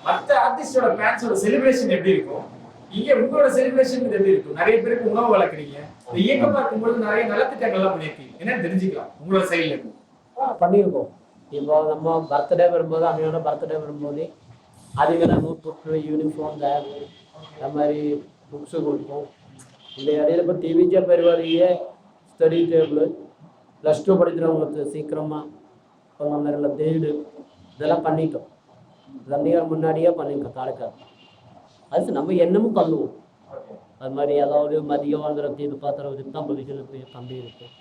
மற்ற ஆர்டிஸ்டோட ஃபேன்ஸோட செலிப்ரேஷன் எப்படி இருக்கும், இங்க உங்களோட செலிப்ரேஷன் எப்படி இருக்கும்? நிறைய பேருக்கு உணவு வளர்க்குறீங்க, இந்த இயக்கமா இருக்கும்போது நிறைய நலத்திட்டங்கள்லாம் பண்ணியிருக்கீங்க, என்னன்னு தெரிஞ்சுக்கலாம் உங்களோட சைட்ல இருக்கு. பண்ணியிருக்கோம். இப்போ நம்ம பர்த்டே வரும்போது அம்மையோட பர்த்டே வரும்போது அதுக்கு நூற்று യൂണിഫോം பேக் அந்த மாதிரி புக்ஸு கொடுப்போம். இந்த இடையில இப்போ டிவிஜே பெருவாரியே ஸ்டடி டேபிள் +2 படிக்கிறவங்களுக்கு சீக்கிரமாக கொஞ்சம் நிறைய தேடு இதெல்லாம் பண்ணிட்டோம். 2 இயர் முன்னாடியே பண்ணியிருக்கோம் காரைக்கால். அது நம்ம என்னமும் பண்ணுவோம். அது மாதிரி ஏதாவது மதியம் வந்துடுறது இது பாத்திரம் தான் பொசிஷனுக்கு கம்பி இருக்குது.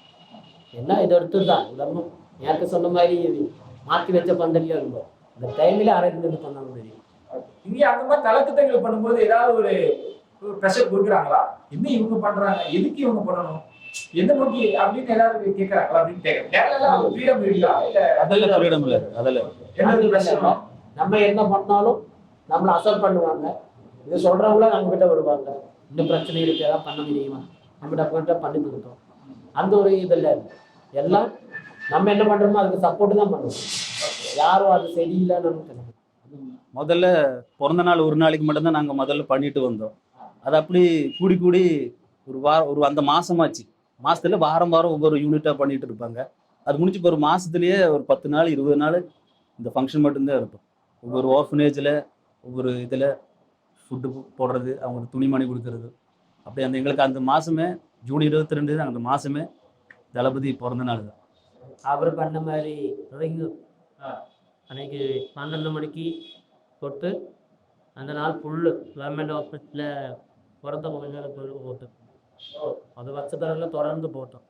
என்ன இதை எடுத்து தான் இதெல்லாம் எனக்கு சொன்ன மாதிரி மாற்றி வச்ச பந்தலியாக இருக்கும். இந்த டைமில் அரேஞ்ச்மெண்ட் பண்ணாலும் தெரியும். இங்க அந்த மாதிரி நலத்திட்டங்கள் பண்ணும்போது ஏதாவது ஒரு ப்ரெஷர் கொடுக்குறாங்களா? என்ன இவங்க பண்றாங்க, எதுக்கு இவங்க பண்ணணும், எந்த நோக்கி அப்படின்னு எல்லாரும் கேட்கறாங்களா அப்படின்னு கேட்கலாம். ஃப்ரீடம் இருக்கா? அதெல்லாம் ஃப்ரீடம் இல்லை. அதெல்லாம் என்ன ப்ரெஷர்? நம்ம என்ன பண்ணாலும் நம்மளை அசல் பண்ணுவாங்க. இது சொல்கிறவங்கள நம்மக்கிட்ட வருவாங்க. இன்னும் பிரச்சனை இருக்கு, ஏதாவது பண்ண முடியுமா, நம்மகிட்ட பண்ணி கொடுத்தோம். அந்த ஒரு இதில் எல்லாம் நம்ம என்ன பண்ணுறோமோ அதுக்கு சப்போர்ட்டு தான் பண்ணுவோம். யாரும் அது சரியில்லைன்னு நமக்கு முதல்ல பிறந்த நாள் ஒரு நாளைக்கு மட்டும்தான் நாங்கள் முதல்ல பண்ணிட்டு வந்தோம். அது அப்படி கூடி கூடி ஒரு அந்த மாசமாச்சு. மாசத்துல வாரம் ஒவ்வொரு யூனிட்டாக பண்ணிட்டு இருப்பாங்க. அது முடிஞ்சு இப்போ ஒரு மாசத்துலயே ஒரு 10 நாள் 20 நாள் இந்த ஃபங்க்ஷன் மட்டும்தான் இருக்கும். ஒவ்வொரு ஆர்ஃபனேஜில் ஒவ்வொரு இதில் ஃபுட்டு போடுறது, அவங்களுக்கு துணிமணி கொடுக்கறது, அப்படி அந்த எங்களுக்கு அந்த மாதமே ஜூன் 22 அந்த மாதமே தளபதி பிறந்த நாள் தான். அவர் பண்ண மாதிரி அன்னைக்கு 12 மணிக்கு தொட்டு அந்த நாள் ஃபுல்லு கவர்மெண்ட் ஆஃபீஸில் பிறந்த மகன்களை போட்டு அது வருஷத்தடவை தொடர்ந்து போட்டோம்.